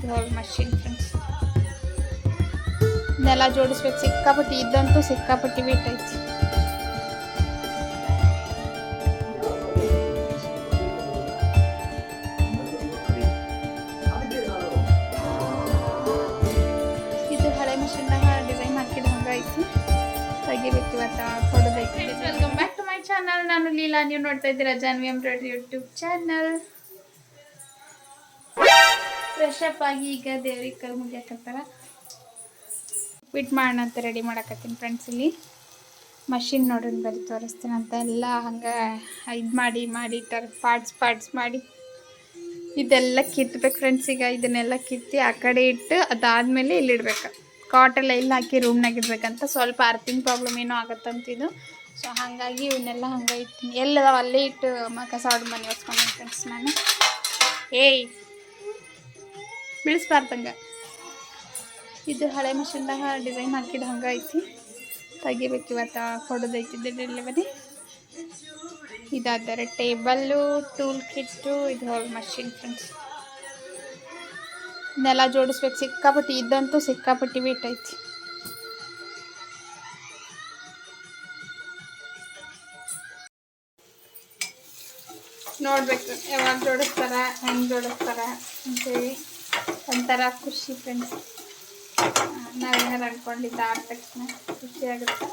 ಇದು ಹೊಲ್ machine friends. ಇದೆಲ್ಲ ಜೋಡಿಸ್ಬೇಕು. ಸಿಕ್ಕಾಪಟ್ಟಿ ಇದ್ದಂತೂ ಸಿಕ್ಕಾಪಟ್ಟಿ ವೇಟ್ ಐತಿ. ಇದು ಹಳೆ ಮಷೀನ್ದಾಗ ಡಿಸೈನ್ ಹಾಕಿದ ಹಂಗ ಐತಿ. ತೆಗಿಬೇಕು ಇವತ್ತು ಕೊಡೋದೈತಿ. Welcome back to my channel. ನಾನು ಲೀಲಾ, ನೀವು ನೋಡ್ತಾ ಇದ್ದೀರಾ Janvi embroidery YouTube channel. Fresh up ಆಗಿ ಈಗ ದೇವ್ರಿಗೆ ಕೈ ಮುಗಿಯಕತ್ತಾರ. ಫಿಟ್ ಮಾಡೋಣ ಅಂತ ರೆಡಿ ಮಾಡಕತ್ತೀನಿ ಫ್ರೆಂಡ್ಸ್. ಇಲ್ಲಿ ಮಷಿನ್ ನೋಡ್ರಿ ಬರೀ ತೋರಿಸ್ತೀನಿ ಅಂತ ಎಲ್ಲ ಹಂಗೆ ಇದು ಮಾಡಿ ಪಾರ್ಟ್ಸ್ ಮಾಡಿ ಇದೆಲ್ಲ ಕಿತ್ತಬೇಕು ಫ್ರೆಂಡ್ಸ್. ಈಗ ಇದನ್ನೆಲ್ಲ ಕಿತ್ತಿ ಆ ಕಡೆ ಇಟ್ಟು ಅದಾದಮೇಲೆ ಇಲ್ಲಿಡ್ಬೇಕು. ಕಾಟೆಲ್ಲ ಇಲ್ಲಿ ಹಾಕಿ ರೂಮ್ನಾಗ ಇಡ್ಬೇಕಂತ. ಸ್ವಲ್ಪ ಅರ್ಥಿಂಗ್ ಪ್ರಾಬ್ಲಮ್ ಏನೋ ಆಗತ್ತಂತ ಇದು. ಸೊ ಹಾಗಾಗಿ ಇವನ್ನೆಲ್ಲ ಹಂಗೆ ಇಟ್ಟು ಎಲ್ಲ ಅಲ್ಲೇ ಇಟ್ಟು ಕಸ ಹೊಡೆದು ಮನೆ ಒರೆಸ್ಕೊಂಡೆ ಫ್ರೆಂಡ್ಸ್ ನಾನು. ಏಯ್ ಬೀಳಿಸ್ಬಾರ್ದಂಗೆ. ಇದು ಹಳೆ ಮಷೀನ್ದಾಗ ಡಿಸೈನ್ ಹಾಕಿದ ಹಂಗೆ ಐತಿ. ತೆಗಿಬೇಕು ಇವತ್ತು ಕೊಡೋದೈತಿ ಡೆಲಿವರಿ. ಇದಾದರೆ ಟೇಬಲ್ಲು, ಟೂಲ್ ಕಿಟ್ಟು, ಇದು ಹೊಲ್ ಮಷೀನ್ ಫ್ರೆಂಡ್ಸ್. ಇದನ್ನೆಲ್ಲ ಜೋಡಿಸ್ಬೇಕು. ಸಿಕ್ಕಾಪಟ್ಟಿ ಇದ್ದಂತೂ ಸಿಕ್ಕಾಪಟ್ಟಿ ವೇಟ್ ಐತಿ. ನೋಡ್ಬೇಕು ಯಾವಾಗ ಜೋಡಿಸ್ತಾರ, ಹೆಂಗೆ ಜೋಡಿಸ್ತಾರ ಅಂತೇಳಿ ಒಂಥರ ಖುಷಿ ಫ್ರೆಂಡ್ಸ್. ನಾವೇನಾರು ಅಂದ್ಕೊಂಡಿದ್ದ ಆದ ತಕ್ಷಣ ಖುಷಿ ಆಗುತ್ತೆ.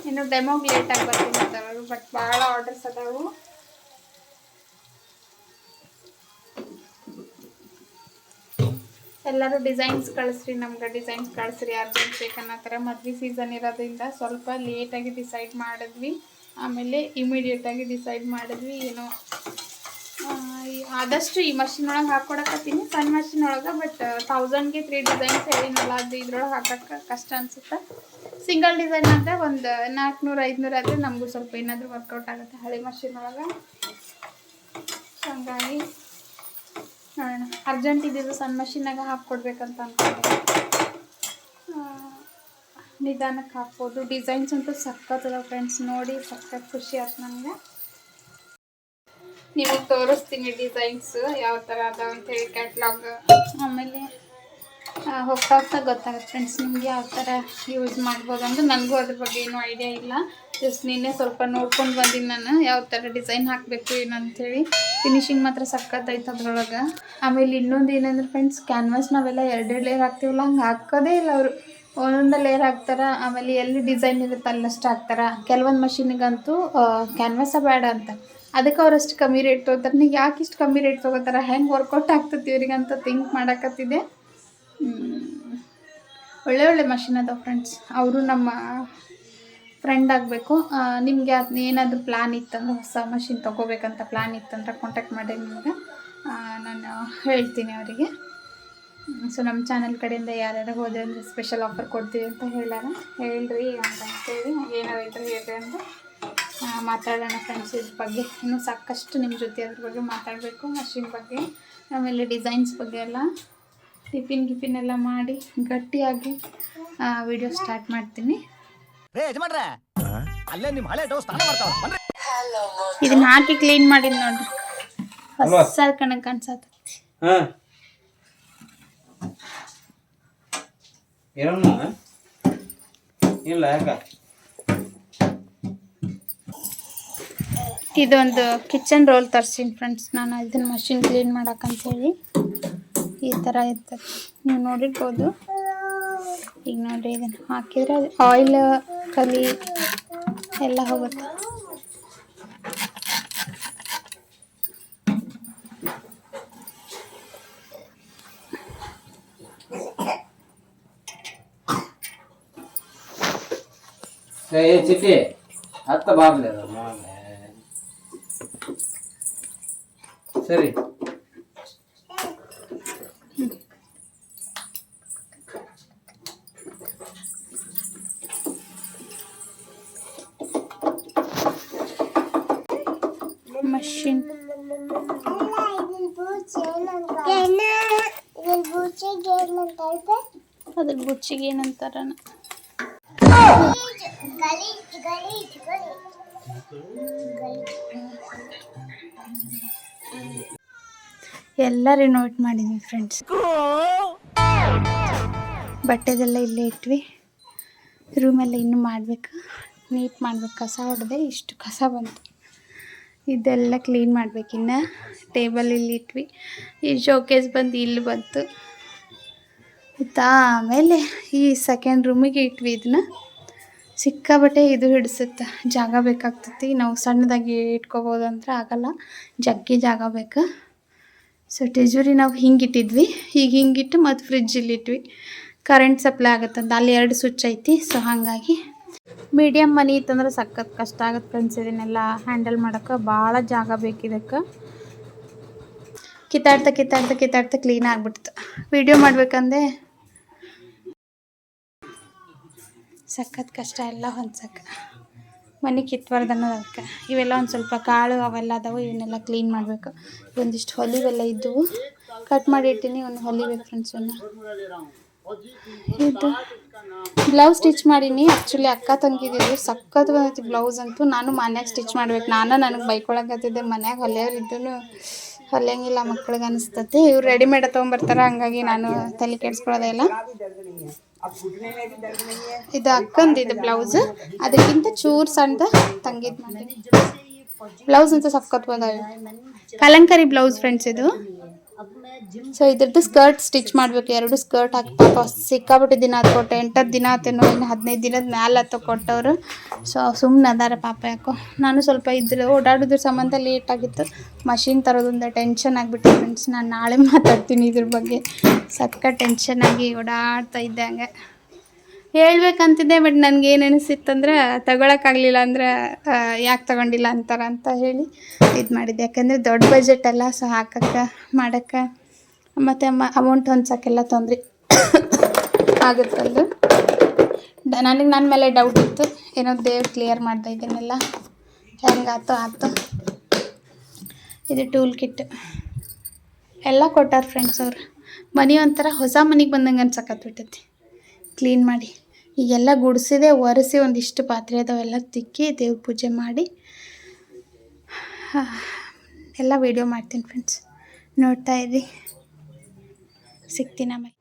ಇನ್ನು ಡೆಮೋಗೆ ಲೇಟಾಗಿ ಬರ್ತೀನಿ ಬಟ್ ಭಾಳ ಆರ್ಡರ್ಸ್ ಅದಾವು. ಎಲ್ಲರೂ ಡಿಸೈನ್ಸ್ ಕಳಿಸ್ರಿ, ನಮ್ಗೆ ಡಿಸೈನ್ಸ್ ಕಳಿಸ್ರಿ ಅರ್ಜೆಂಟ್ ಬೇಕನ್ನತ್ತರ. ಮದುವೆ ಸೀಸನ್ ಇರೋದ್ರಿಂದ ಸ್ವಲ್ಪ ಲೇಟಾಗಿ ಡಿಸೈಡ್ ಮಾಡಿದ್ವಿ. ಆಮೇಲೆ ಇಮಿಡಿಯೇಟಾಗಿ ಡಿಸೈಡ್ ಮಾಡಿದ್ವಿ. ಏನೋ ಆದಷ್ಟು ಈ ಮಷಿನ್ ಒಳಗೆ ಹಾಕ್ಕೊಡಕತ್ತೀನಿ, ಸಣ್ಣ ಮಷಿನ್ ಒಳಗೆ. ಬಟ್ 1000ಗೆ 3 ಡಿಸೈನ್ಸ್ ಹೇಳಿನಲ್ಲ, ಅದು ಇದ್ರೊಳಗೆ ಹಾಕೋಕ್ಕೆ ಕಷ್ಟ ಅನಿಸುತ್ತೆ. ಸಿಂಗಲ್ ಡಿಸೈನ್ ಆದರೆ ಒಂದು 400-500 ಆದರೆ ನಮಗೂ ಸ್ವಲ್ಪ ಏನಾದರೂ ವರ್ಕೌಟ್ ಆಗುತ್ತೆ ಹಳೆ ಮಷಿನ್ ಒಳಗೆ. ಹಾಗಾಗಿ ನೋಡೋಣ. ಅರ್ಜೆಂಟ್ ಇದ್ದಿದ್ದು ಸಣ್ಣ ಮಷಿನಾಗ ಹಾಕ್ಕೊಡ್ಬೇಕಂತ ಅಂದ್ಕೊಂಡೆ. ನಿಧಾನಕ್ಕೆ ಹಾಕ್ಬೋದು. ಡಿಸೈನ್ಸ್ ಅಂತೂ ಸಖತ್ತದ ಫ್ರೆಂಡ್ಸ್. ನೋಡಿ ಸಖತ್ ಖುಷಿ ಆಯ್ತು ನನಗೆ. ನಿಮಗೆ ತೋರಿಸ್ತೀನಿ ಡಿಸೈನ್ಸ್ ಯಾವ ಥರ ಅದಾವ ಅಂತೇಳಿ ಕ್ಯಾಟ್ಲಾಗ್. ಆಮೇಲೆ ಹೋಗ್ತಾ ಗೊತ್ತಾಗುತ್ತೆ ಫ್ರೆಂಡ್ಸ್ ನಿಮಗೆ ಯಾವ ಥರ ಯೂಸ್ ಮಾಡ್ಬೋದು ಅಂತ. ನನಗೂ ಅದ್ರ ಬಗ್ಗೆ ಏನೂ ಐಡಿಯಾ ಇಲ್ಲ. ಜಸ್ಟ್ ನಿನ್ನೆ ಸ್ವಲ್ಪ ನೋಡ್ಕೊಂಡು ಬಂದೀನಿ ನಾನು ಯಾವ ಥರ ಡಿಸೈನ್ ಹಾಕಬೇಕು ಏನಂತೇಳಿ. ಫಿನಿಶಿಂಗ್ ಮಾತ್ರ ಸಖತ್ತೈತೆ ಅದ್ರೊಳಗೆ. ಆಮೇಲೆ ಇನ್ನೊಂದು ಏನಂದ್ರೆ ಫ್ರೆಂಡ್ಸ್, ಕ್ಯಾನ್ವಾಸ್ ನಾವೆಲ್ಲ 2 ಲೇಯರ್ ಹಾಕ್ತೀವಲ್ಲ, ಹಂಗೆ ಹಾಕೋದೇ ಇಲ್ಲ ಅವರು. ಒಂದೊಂದು ಲೇಯರ್ ಹಾಕ್ತಾರೆ. ಆಮೇಲೆ ಎಲ್ಲಿ ಡಿಸೈನ್ ಇರುತ್ತೆ ಅಲ್ಲಷ್ಟು ಹಾಕ್ತಾರೆ. ಕೆಲವೊಂದು ಮಷಿನಿಗಂತೂ ಕ್ಯಾನ್ವಾಸ ಬೇಡ ಅಂತ, ಅದಕ್ಕೆ ಅವರಷ್ಟು ಕಮ್ಮಿ ರೇಟ್ ತೊಗೋತಾರೆ. ನೀವು ಯಾಕೆ ಇಷ್ಟು ಕಮ್ಮಿ ರೇಟ್ ತೊಗೋತಾರೆ, ಹೆಂಗೆ ವರ್ಕೌಟ್ ಆಗ್ತದೆ ಇವ್ರಿಗಂತ ಥಿಂಕ್ ಮಾಡಕತ್ತಿದೆ. ಒಳ್ಳೆ ಮಷಿನ್ ಅದಾವೆ ಫ್ರೆಂಡ್ಸ್. ಅವರು ನಮ್ಮ ಫ್ರೆಂಡ್ ಆಗಬೇಕು. ನಿಮಗೆ ಅದು ಏನಾದರೂ ಪ್ಲ್ಯಾನ್ ಇತ್ತಂದ್ರೆ, ಹೊಸ ಮಷಿನ್ ತೊಗೋಬೇಕಂತ ಪ್ಲ್ಯಾನ್ ಇತ್ತಂದ್ರೆ ಕಾಂಟ್ಯಾಕ್ಟ್ ಮಾಡಿ ನಿಮಗೆ ನಾನು ಹೇಳ್ತೀನಿ ಅವರಿಗೆ. ಸೊ ನಮ್ಮ ಚಾನಲ್ ಕಡೆಯಿಂದ ಯಾರ್ಯಾರು ಹೋದೆ ಅಂದರೆ ಸ್ಪೆಷಲ್ ಆಫರ್ ಕೊಡ್ತೀವಿ ಅಂತ ಹೇಳ್ರಿ ಅಂತೇಳಿ ಏನಾರು ಇದ್ರೆ ಹೇಳ್ರಿ ಅಂತ ಮಾತಾಡೋಣ ಫ್ರೆಂಡ್ಸ್. ಇದ್ರ ಬಗ್ಗೆ ಇನ್ನೂ ಸಾಕಷ್ಟು ನಿಮ್ಮ ಜೊತೆ ಅದ್ರ ಬಗ್ಗೆ ಮಾತಾಡಬೇಕು, ಮಷಿನ್ ಬಗ್ಗೆ. ಆಮೇಲೆ ಡಿಸೈನ್ಸ್ ಬಗ್ಗೆ ಎಲ್ಲ ಟಿಫಿನ್ ಎಲ್ಲ ಮಾಡಿ ಗಟ್ಟಿಯಾಗಿ ವಿಡಿಯೋ ಸ್ಟಾರ್ಟ್ ಮಾಡ್ತೀನಿ. ಇದನ್ನ ಹಾಕಿ ಕ್ಲೀನ್ ಮಾಡಿದ್ ನೋಡ್ರಿ, ಹೊಸ ಕಣಕ್ ಅನ್ಸತ್ತ. ಇದೊಂದು ಕಿಚನ್ ರೋಲ್ ತರ್ಸಿನಿ ಫ್ರೆಂಡ್ಸ್ ನಾನು. ಇದನ್ನ ಮಷಿನ್ ಕ್ಲೀನ್ ಮಾಡಕ್ಕಂತೇಳಿ ಈ ಥರ ಇರ್ತದೆ, ನೀವು ನೋಡಿರ್ಬೋದು. ಈಗ ನೋಡಿರಿ, ಇದನ್ನು ಹಾಕಿದ್ರೆ ಆಯಿಲ್ ಕಲಿ ಎಲ್ಲ ಹೋಗುತ್ತೆ. ಚಿಟ್ಟಿ ಹತ್ತ ಬಾಗ್ಲಿ ಸರಿ. ಮಷಿನ್ ಅದ್ರ ಬುಚ್ಚಿಗೆ ಏನಂತಾರ, ಎಲ್ಲ ರಿನೋವೇಟ್ ಮಾಡಿದ್ವಿ ಫ್ರೆಂಡ್ಸ್. ಬಟ್ಟೆದೆಲ್ಲ ಇಲ್ಲೇ ಇಟ್ವಿ. ರೂಮೆಲ್ಲ ಇನ್ನೂ ಮಾಡಬೇಕು, ನೀಟ್ ಮಾಡ್ಬೇಕು. ಕಸ ಹೊಡೆದೆ, ಇಷ್ಟು ಕಸ ಬಂತು. ಇದೆಲ್ಲ ಕ್ಲೀನ್ ಮಾಡ್ಬೇಕಿನ್ನು. ಟೇಬಲ್ ಇಲ್ಲಿ ಇಟ್ವಿ. ಈ ಶೋಕೇಸ್ ಬಂದು ಇಲ್ಲಿ ಬಂತು. ಆಮೇಲೆ ಈ ಸೆಕೆಂಡ್ ರೂಮಿಗೆ ಇಟ್ವಿ. ಇದನ್ನು ಸಿಕ್ಕಾಬಟ್ಟೆ ಇದು ಹಿಡಿಸುತ್ತೆ, ಜಾಗ ಬೇಕಾಗ್ತೈತಿ. ನಾವು ಸಣ್ಣದಾಗಿ ಇಟ್ಕೋಬೋದು ಅಂದ್ರೆ ಆಗಲ್ಲ, ಜಗ್ಗಿ ಜಾಗ ಬೇಕು. ಸೊ ಟೆಜುರಿ ನಾವು ಹಿಂಗಿಟ್ಟಿದ್ವಿ, ಈಗ ಹಿಂಗಿಟ್ಟು ಮತ್ತು ಫ್ರಿಜ್ಜಲ್ಲಿ ಇಟ್ವಿ. ಕರೆಂಟ್ ಸಪ್ಲೈ ಆಗುತ್ತಂತ, ಅಲ್ಲಿ 2 ಸ್ವಿಚ್ ಐತಿ. ಸೊ ಹಾಗಾಗಿ ಮೀಡಿಯಮ್ ಮನೆ ಇತ್ತಂದ್ರೆ ಸಖತ್ ಕಷ್ಟ ಆಗುತ್ತೆ ಫ್ರೆಂಡ್ಸ್. ಇದನ್ನೆಲ್ಲ ಹ್ಯಾಂಡಲ್ ಮಾಡೋಕ್ಕೆ ಭಾಳ ಜಾಗ ಬೇಕಿದಕ್ಕೆ. ಕಿತ್ತಾಡ್ತಾ ಕ್ಲೀನ್ ಆಗಿಬಿಡ್ತು. ವಿಡಿಯೋ ಮಾಡ್ಬೇಕಂದ್ರೆ ಸಖತ್ ಕಷ್ಟ ಎಲ್ಲ ಹೊಂದ್ಸಕ್ಕೆ. ಮನೆ ಕಿತ್ಬಾರ್ದು ಅನ್ನೋದಕ್ಕೆ ಇವೆಲ್ಲ ಒಂದು ಸ್ವಲ್ಪ ಕಾಳು ಅವೆಲ್ಲ ಅದಾವು, ಇವನ್ನೆಲ್ಲ ಕ್ಲೀನ್ ಮಾಡಬೇಕು. ಒಂದಿಷ್ಟು ಹೊಲಿವೆಲ್ಲ ಇದ್ದವು, ಕಟ್ ಮಾಡಿ ಇಟ್ಟಿನಿ. ಒಂದು ಹೊಲಿಬೇಕು ಫ್ರೆಂಡ್ಸ್. ಇದು ಬ್ಲೌಸ್ ಸ್ಟಿಚ್ ಮಾಡೀನಿ. ಆ್ಯಕ್ಚುಲಿ ಅಕ್ಕ ತಂಗಿದಿದ್ದು ಸಖತ್ ಬಂದೈತಿ ಬ್ಲೌಸ್ ಅಂತೂ. ನಾನು ಮನ್ಯಾಗ ಸ್ಟಿಚ್ ಮಾಡ್ಬೇಕು. ನನಗೆ ಬೈಕೊಳಕತ್ತಿದ್ದೆ, ಮನ್ಯಾಗ ಹೊಲಿಯೋರು ಇದ್ದೂ ಹೊಲಿಯಂಗಿಲ್ಲ ಮಕ್ಳಿಗೆ ಅನಿಸ್ತತಿ. ಇವ್ರು ರೆಡಿಮೇಡ್ ತೊಗೊಂಬರ್ತಾರೆ, ಹಂಗಾಗಿ ನಾನು ತಲೆ ಕೆಡಿಸ್ಕೊಳ್ಳೋದೇ ಇಲ್ಲ. ಇದು ಅಕ್ಕಂದಿದ್ದು ಬ್ಲೌಸ್, ಅದಕ್ಕಿಂತ ಚೂರು ಸಣ್ಣದ ತಂಗಿದ್ ಮಾಡೀನಿ. ಬ್ಲೌಸ್ ಅಂತ ಸಖತ್ ಬಂದಾವೆ. ಕಲಂಕರಿ ಬ್ಲೌಸ್ ಫ್ರೆಂಡ್ಸ್ ಇದು. ಸೊ ಇದ್ರದ್ದು ಸ್ಕರ್ಟ್ ಸ್ಟಿಚ್ ಮಾಡಬೇಕು. 2 ಸ್ಕರ್ಟ್ ಹಾಕಿ ಪಾಪ ಸಿಕ್ಕಾಬಿಟ್ಟು ದಿನ ಆತು ಕೊಟ್ಟೆ. 8 ದಿನ ಆತೇನೋ, ಇನ್ನು 15 ದಿನದ ಮ್ಯಾಲೆ ಆತ ಕೊಟ್ಟವರು. ಸೊ ಸುಮ್ಮನೆ ಅದಾರ ಪಾಪ. ಯಾಕೋ ನಾನು ಸ್ವಲ್ಪ ಓಡಾಡೋದ್ರ ಸಂಬಂಧ ಲೇಟ್ ಆಗಿತ್ತು. ಮಷಿನ್ ತರೋದ್ರಿಂದ ಟೆನ್ಷನ್ ಆಗಿಬಿಟ್ಟು ಫ್ರೆಂಡ್ಸ್. ನಾನು ನಾಳೆ ಮಾತಾಡ್ತೀನಿ ಇದ್ರ ಬಗ್ಗೆ. ಸಕ್ಕ ಟೆನ್ಷನ್ ಆಗಿ ಓಡಾಡ್ತಾ ಇದ್ದೆ. ಹಂಗೆ ಹೇಳ್ಬೇಕಂತಿದ್ದೆ, ಬಟ್ ನನಗೇನು ಅನಿಸಿತ್ತಂದ್ರೆ ತಗೊಳಕ್ಕಾಗಲಿಲ್ಲ ಅಂದ್ರೆ ಯಾಕೆ ತಗೊಂಡಿಲ್ಲ ಅಂತ ಹೇಳಿ ಇದು ಮಾಡಿದ್ದೆ. ಯಾಕಂದರೆ ದೊಡ್ಡ ಬಜೆಟ್ ಅಲ್ಲ. ಸೊ ಹಾಕಕ್ಕೆ ಮಾಡೋಕ್ಕೆ ಮತ್ತು ಅಮೌಂಟ್ ಹೊಂದ್ಸೋಕ್ಕೆಲ್ಲ ತೊಂದರೆ ಆಗುತ್ತಲ್ಲ. ನನಗೆ ನನ್ನ ಮೇಲೆ ಡೌಟ್ ಇತ್ತು. ಏನೋ ದೇವ್ರು ಕ್ಲಿಯರ್ ಮಾಡ್ತಾ ಇದನ್ನೆಲ್ಲ ಹೆಂಗಾಯ್ತು ಆಯ್ತು. ಇದು ಟೂಲ್ ಕಿಟ್ ಎಲ್ಲ ಕೊಟ್ಟಾರ ಫ್ರೆಂಡ್ಸ್ ಅವರು. ಮನೆ ಒಂಥರ ಹೊಸ ಮನೆಗೆ ಬಂದಂಗೆ ಅನ್ಸಕತ್ಬಿಟ್ಟೈತಿ ಕ್ಲೀನ್ ಮಾಡಿ. ಈಗೆಲ್ಲ ಗುಡಿಸಿದೆ, ಒರೆಸಿ ಒಂದಿಷ್ಟು ಪಾತ್ರೆ ಅದಾವೆಲ್ಲ ತಿಕ್ಕಿ ದೇವ್ರ ಪೂಜೆ ಮಾಡಿ ಎಲ್ಲ ವೀಡಿಯೋ ಮಾಡ್ತೀನಿ ಫ್ರೆಂಡ್ಸ್. ನೋಡ್ತಾ ಇರಿ. ಸಿಗ್ತೀನಿ ಆಮೇಲೆ.